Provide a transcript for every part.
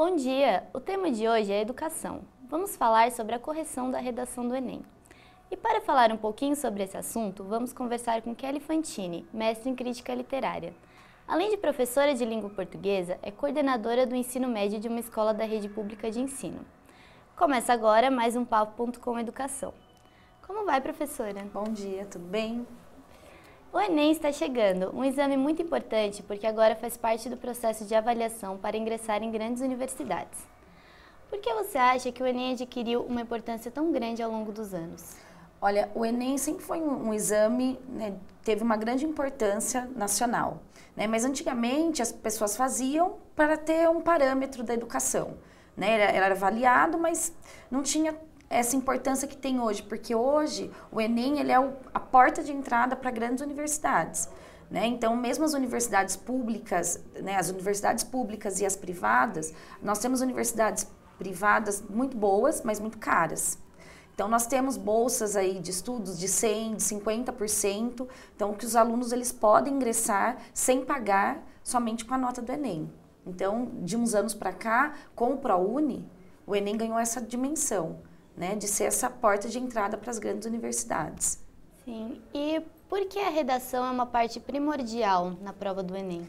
Bom dia! O tema de hoje é educação. Vamos falar sobre a correção da redação do Enem. E para falar um pouquinho sobre esse assunto, vamos conversar com Kelly Fantini, mestre em crítica literária. Além de professora de língua portuguesa, é coordenadora do ensino médio de uma escola da rede pública de ensino. Começa agora mais um Papo com Educação. Como vai, professora? Bom dia, tudo bem? O Enem está chegando, um exame muito importante porque agora faz parte do processo de avaliação para ingressar em grandes universidades. Por que você acha que o Enem adquiriu uma importância tão grande ao longo dos anos? Olha, o Enem sempre foi um exame, né, teve uma grande importância nacional, né, mas antigamente as pessoas faziam para ter um parâmetro da educação, né, era avaliado, mas não tinha essa importância que tem hoje, porque hoje o Enem ele é a porta de entrada para grandes universidades, né? Então, mesmo as universidades públicas, né, as universidades públicas e as privadas, nós temos universidades privadas muito boas, mas muito caras. Então, nós temos bolsas aí de estudos de 100%, de 50%, então que os alunos eles podem ingressar sem pagar somente com a nota do Enem. Então, de uns anos para cá, com o ProUni, o Enem ganhou essa dimensão, né, de ser essa porta de entrada para as grandes universidades. Sim, e por que a redação é uma parte primordial na prova do Enem?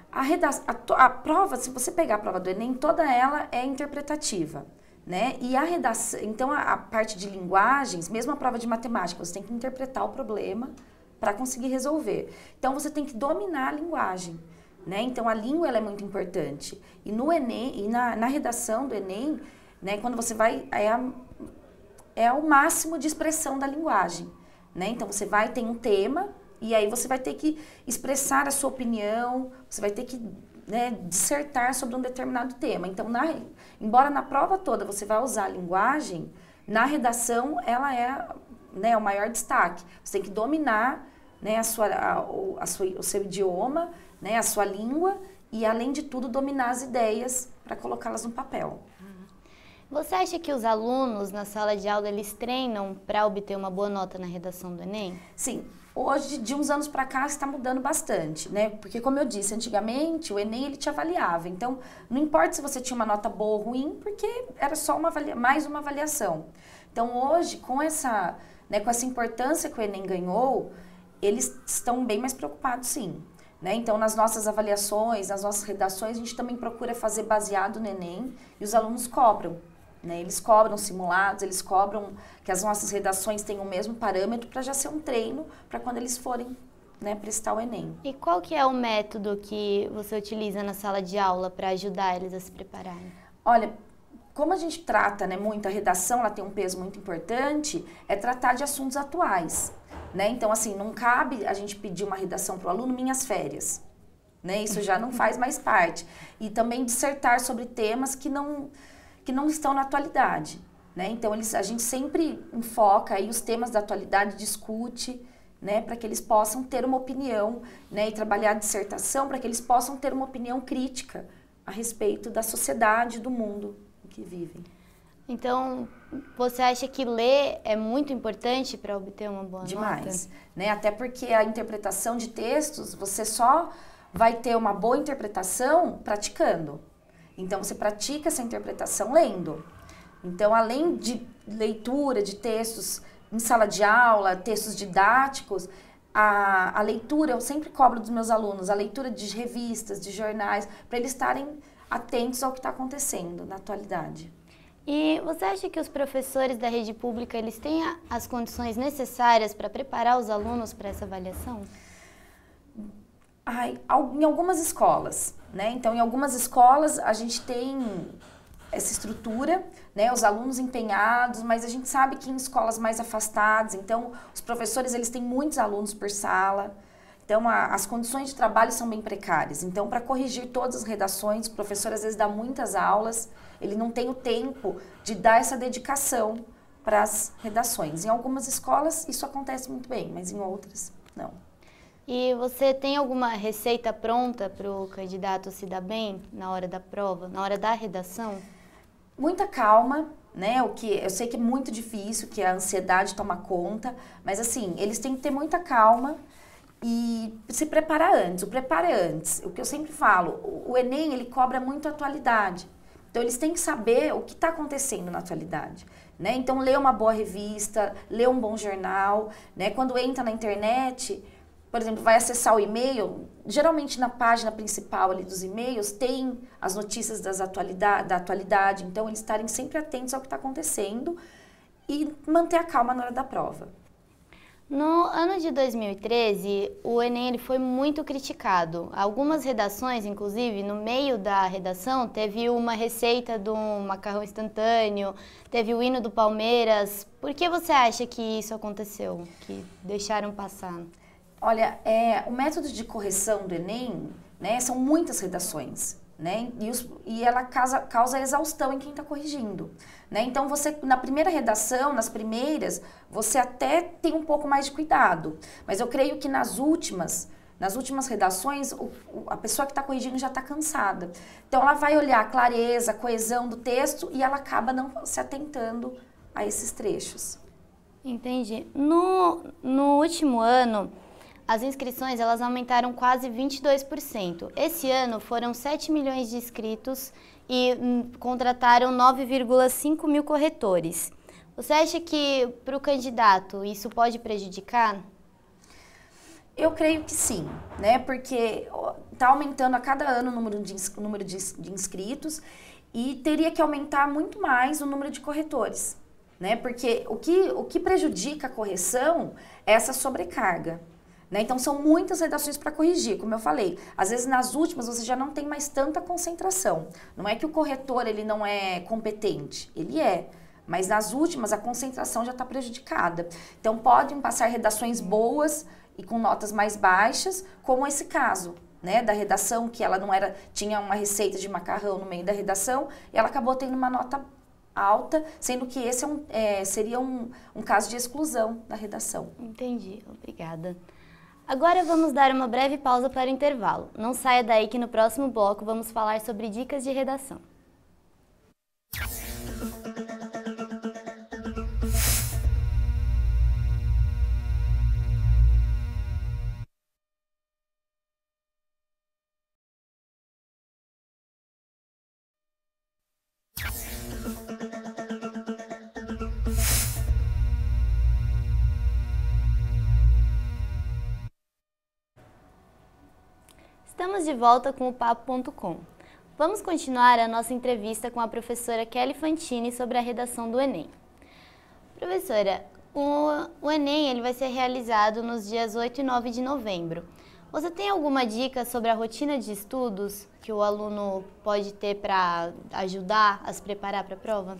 A prova, se você pegar a prova do Enem, toda ela é interpretativa, né? E a redação, então a parte de linguagens, mesmo a prova de matemática, você tem que interpretar o problema para conseguir resolver. Então você tem que dominar a linguagem, né? Então a língua ela é muito importante. E no Enem, e na redação do Enem, né, quando você vai, é o máximo de expressão da linguagem, né? Então você vai ter um tema e aí você vai ter que expressar a sua opinião, você vai ter que, né, dissertar sobre um determinado tema. Então, embora na prova toda você vai usar a linguagem, na redação ela é, né, o maior destaque. Você tem que dominar, né, o seu idioma, né, a sua língua e, além de tudo, dominar as ideias para colocá-las no papel. Você acha que os alunos na sala de aula eles treinam para obter uma boa nota na redação do Enem? Sim, hoje de uns anos para cá está mudando bastante, né? Porque como eu disse, antigamente o Enem ele te avaliava, então não importa se você tinha uma nota boa ou ruim, porque era só mais uma avaliação. Então hoje com essa, né, com essa importância que o Enem ganhou, eles estão bem mais preocupados, sim. Né? Então, nas nossas avaliações, nas nossas redações, a gente também procura fazer baseado no Enem e os alunos cobram. Né? Eles cobram simulados, eles cobram que as nossas redações tenham o mesmo parâmetro para já ser um treino para quando eles forem, né, prestar o Enem. E qual que é o método que você utiliza na sala de aula para ajudar eles a se prepararem? Olha, como a gente trata, né, muito a redação, ela tem um peso muito importante, é tratar de assuntos atuais. Né? Então, assim, não cabe a gente pedir uma redação para o aluno minhas férias. Né? Isso já não faz mais parte. E também dissertar sobre temas que não estão na atualidade. Né? Então, a gente sempre enfoca aí os temas da atualidade, discute, né, para que eles possam ter uma opinião, né, e trabalhar a dissertação para que eles possam ter uma opinião crítica a respeito da sociedade, do mundo em que vivem. Então, você acha que ler é muito importante para obter uma boa nota? Demais, né? Até porque a interpretação de textos, você só vai ter uma boa interpretação praticando. Então, você pratica essa interpretação lendo. Então, além de leitura de textos em sala de aula, textos didáticos, a leitura, eu sempre cobro dos meus alunos, a leitura de revistas, de jornais, para eles estarem atentos ao que está acontecendo na atualidade. E você acha que os professores da rede pública eles têm as condições necessárias para preparar os alunos para essa avaliação? Em algumas escolas, né? Então, em algumas escolas a gente tem essa estrutura, né? Os alunos empenhados, mas a gente sabe que em escolas mais afastadas, então os professores eles têm muitos alunos por sala. Então, as condições de trabalho são bem precárias. Então, para corrigir todas as redações, o professor às vezes dá muitas aulas, ele não tem o tempo de dar essa dedicação para as redações. Em algumas escolas isso acontece muito bem, mas em outras não. E você tem alguma receita pronta para o candidato se dar bem na hora da prova, na hora da redação? Muita calma, né? O que eu sei que é muito difícil, que a ansiedade toma conta, mas assim, eles têm que ter muita calma e se preparar antes. O preparo é antes. O que eu sempre falo, o Enem ele cobra muito a atualidade. Então, eles têm que saber o que está acontecendo na atualidade, né? Então, ler uma boa revista, ler um bom jornal, né? Quando entra na internet, por exemplo, vai acessar o e-mail, geralmente na página principal ali dos e-mails tem as notícias da atualidade, então eles estarem sempre atentos ao que está acontecendo e manter a calma na hora da prova. No ano de 2013, o Enem ele foi muito criticado. Algumas redações, inclusive, no meio da redação, teve uma receita do macarrão instantâneo, teve o hino do Palmeiras. Por que você acha que isso aconteceu, que deixaram passar? Olha, o método de correção do Enem, né, são muitas redações, né, e ela causa exaustão em quem está corrigindo, né, então você, na primeira redação, nas primeiras, você até tem um pouco mais de cuidado, mas eu creio que nas últimas redações, a pessoa que está corrigindo já está cansada, então ela vai olhar a clareza, a coesão do texto e ela acaba não se atentando a esses trechos. Entendi. No último ano, as inscrições elas aumentaram quase 22%. Esse ano foram 7 milhões de inscritos e contrataram 9,5 mil corretores. Você acha que para o candidato isso pode prejudicar? Eu creio que sim, né? Porque está aumentando a cada ano o número de inscritos e teria que aumentar muito mais o número de corretores, né? Porque o que prejudica a correção é essa sobrecarga. Né? Então, são muitas redações para corrigir, como eu falei. Às vezes, nas últimas, você já não tem mais tanta concentração. Não é que o corretor ele não é competente, ele é. Mas nas últimas, a concentração já está prejudicada. Então, podem passar redações boas e com notas mais baixas, como esse caso, né? Da redação, que ela não era, tinha uma receita de macarrão no meio da redação, e ela acabou tendo uma nota alta, sendo que esse seria um caso de exclusão da redação. Entendi, obrigada. Agora vamos dar uma breve pausa para o intervalo. Não saia daí que no próximo bloco vamos falar sobre dicas de redação. Estamos de volta com o Papo.com. Vamos continuar a nossa entrevista com a professora Kelly Fantini sobre a redação do Enem. Professora, o Enem ele vai ser realizado nos dias 8 e 9 de novembro. Você tem alguma dica sobre a rotina de estudos que o aluno pode ter para ajudar a se preparar para a prova?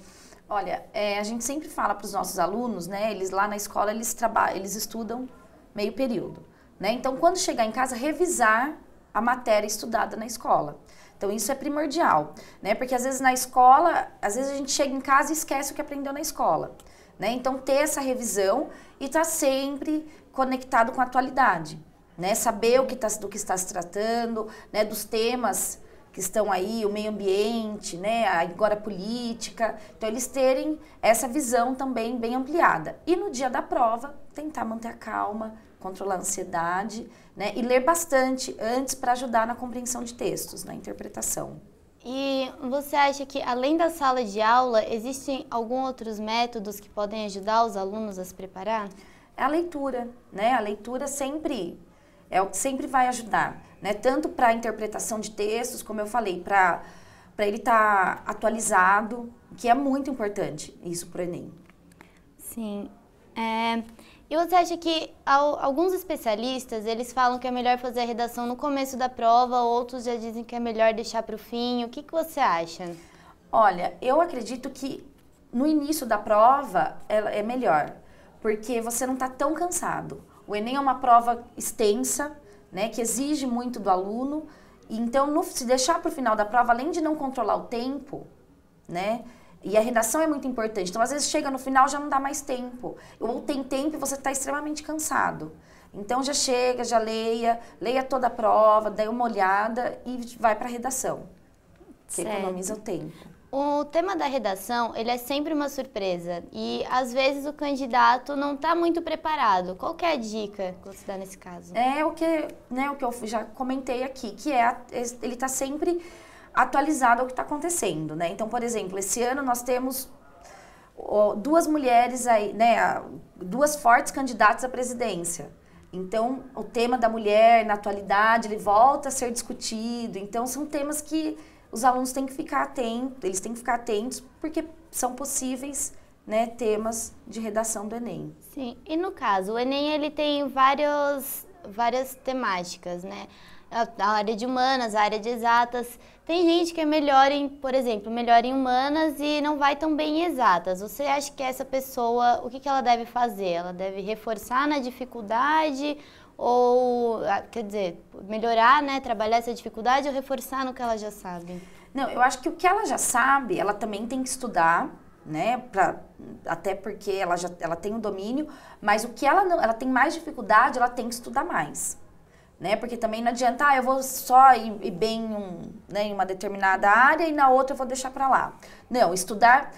Olha, a gente sempre fala para os nossos alunos, né? Eles lá na escola, eles estudam meio período, né? Então, quando chegar em casa, revisar a matéria estudada na escola. Então, isso é primordial, né? Porque às vezes na escola, às vezes a gente chega em casa e esquece o que aprendeu na escola, né? Então, ter essa revisão e estar sempre conectado com a atualidade, né? Saber do que está se tratando, né? Dos temas que estão aí, o meio ambiente, né? Agora a política. Então, eles terem essa visão também bem ampliada. E no dia da prova, tentar manter a calma, controlar a ansiedade, né? E ler bastante antes para ajudar na compreensão de textos, na interpretação. E você acha que, além da sala de aula, existem alguns outros métodos que podem ajudar os alunos a se preparar? É a leitura, né? A leitura sempre é o que sempre vai ajudar, né? Tanto para a interpretação de textos, como eu falei, para ele estar atualizado, que é muito importante isso para o Enem. Sim. E você acha que alguns especialistas, eles falam que é melhor fazer a redação no começo da prova, outros já dizem que é melhor deixar para o fim. O que você acha? Olha, eu acredito que no início da prova é melhor, porque você não está tão cansado. O Enem é uma prova extensa, né, que exige muito do aluno, e então se deixar para o final da prova, além de não controlar o tempo, né, e a redação é muito importante. Então, às vezes, chega no final já não dá mais tempo. Ou tem tempo e você está extremamente cansado. Então, já chega, já leia toda a prova, dê uma olhada e vai para a redação. Você economiza o tempo. O tema da redação, ele é sempre uma surpresa. E, às vezes, o candidato não está muito preparado. Qual que é a dica que você dá nesse caso? O que eu já comentei aqui, que ele está sempre atualizado ao que está acontecendo, né? Então, por exemplo, esse ano nós temos duas mulheres aí, né? Duas fortes candidatas à presidência. Então, o tema da mulher na atualidade, ele volta a ser discutido. Então, são temas que os alunos têm que ficar atentos, eles têm que ficar atentos, porque são possíveis, né, temas de redação do Enem. Sim, e no caso, o Enem ele tem várias temáticas, né? A área de humanas, a área de exatas. Tem gente que é melhor em, por exemplo, melhor em humanas e não vai tão bem em exatas. Você acha que essa pessoa, o que ela deve fazer? Ela deve reforçar na dificuldade ou, quer dizer, melhorar, né, trabalhar essa dificuldade ou reforçar no que ela já sabe? Não, eu acho que o que ela já sabe, ela também tem que estudar, né, até porque ela tem o domínio, mas o que ela tem mais dificuldade, ela tem que estudar mais. Né? Porque também não adianta, eu vou só ir bem né, em uma determinada área e na outra eu vou deixar para lá. Não, estudar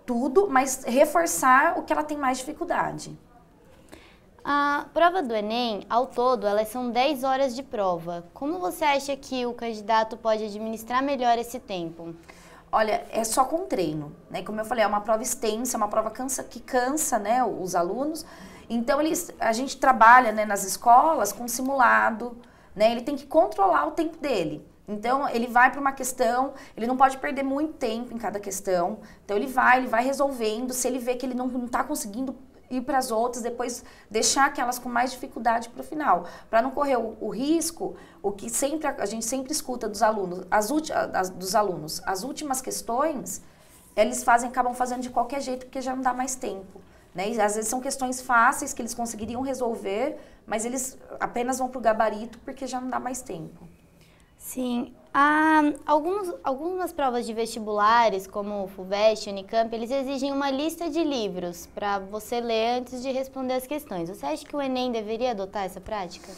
tudo, mas reforçar o que ela tem mais dificuldade. A prova do Enem, ao todo, elas são 10 horas de prova. Como você acha que o candidato pode administrar melhor esse tempo? Olha, é só com treino, né? Como eu falei, é uma prova extensa, é uma prova que cansa, né, os alunos. Então, a gente trabalha, né, nas escolas com simulado, né? Ele tem que controlar o tempo dele. Então, ele vai para uma questão, ele não pode perder muito tempo em cada questão. Então, ele vai resolvendo. Se ele vê que ele não está conseguindo ir para as outras, depois deixar aquelas com mais dificuldade para o final. Para não correr o risco, o que a gente sempre escuta dos alunos, as últimas questões, eles acabam fazendo de qualquer jeito, porque já não dá mais tempo. Né? E, às vezes são questões fáceis que eles conseguiriam resolver, mas eles apenas vão para o gabarito porque já não dá mais tempo. Sim. Algumas provas de vestibulares, como o FUVEST, Unicamp, eles exigem uma lista de livros para você ler antes de responder as questões. Você acha que o Enem deveria adotar essa prática?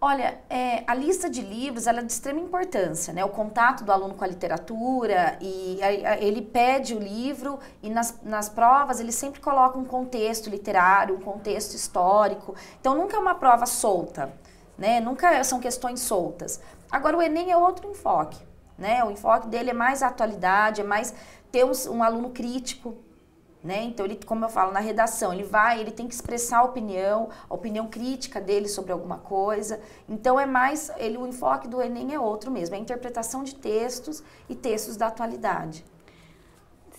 Olha, a lista de livros ela é de extrema importância, né? O contato do aluno com a literatura, e ele pede o livro e nas provas ele sempre coloca um contexto literário, um contexto histórico. Então nunca é uma prova solta, né? Nunca são questões soltas. Agora o Enem é outro enfoque, né? O enfoque dele é mais a atualidade, é mais ter um aluno crítico. Né? Então, como eu falo, na redação, ele tem que expressar a opinião crítica dele sobre alguma coisa. Então, o enfoque do Enem é outro mesmo, é a interpretação de textos e textos da atualidade.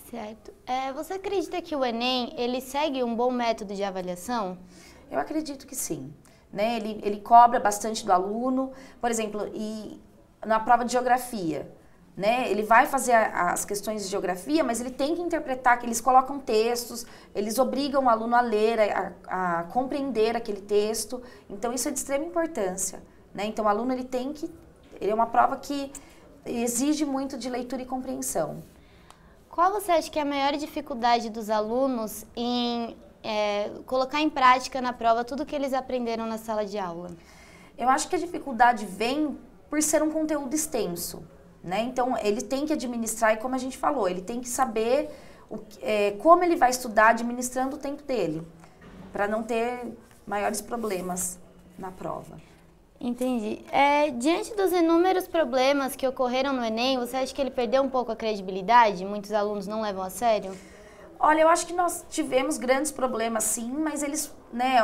Certo. Você acredita que o Enem, ele segue um bom método de avaliação? Eu acredito que sim. Né? Ele cobra bastante do aluno, por exemplo, na prova de geografia. Né? Ele vai fazer as questões de geografia, mas ele tem que interpretar, que eles colocam textos, eles obrigam o aluno a ler, a compreender aquele texto. Então, isso é de extrema importância. Né? Então, o aluno ele é uma prova que exige muito de leitura e compreensão. Qual você acha que é a maior dificuldade dos alunos em colocar em prática na prova tudo que eles aprenderam na sala de aula? Eu acho que a dificuldade vem por ser um conteúdo extenso. Né? Então, ele tem que administrar, e como a gente falou, ele tem que saber como ele vai estudar administrando o tempo dele, para não ter maiores problemas na prova. Entendi. Diante dos inúmeros problemas que ocorreram no Enem, você acha que ele perdeu um pouco a credibilidade? Muitos alunos não levam a sério? Olha, eu acho que nós tivemos grandes problemas sim, mas eles, né,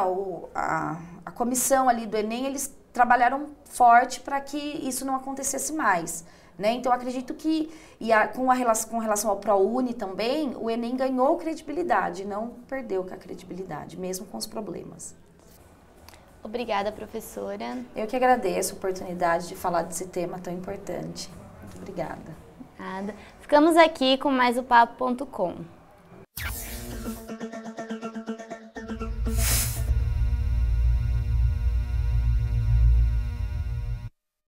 a comissão ali do Enem, eles trabalharam forte para que isso não acontecesse mais. Né? Então, acredito que, com relação ao ProUni também, o Enem ganhou credibilidade, não perdeu com a credibilidade, mesmo com os problemas. Obrigada, professora. Eu que agradeço a oportunidade de falar desse tema tão importante. Muito obrigada. Nada. Ficamos aqui com mais o Papo.com.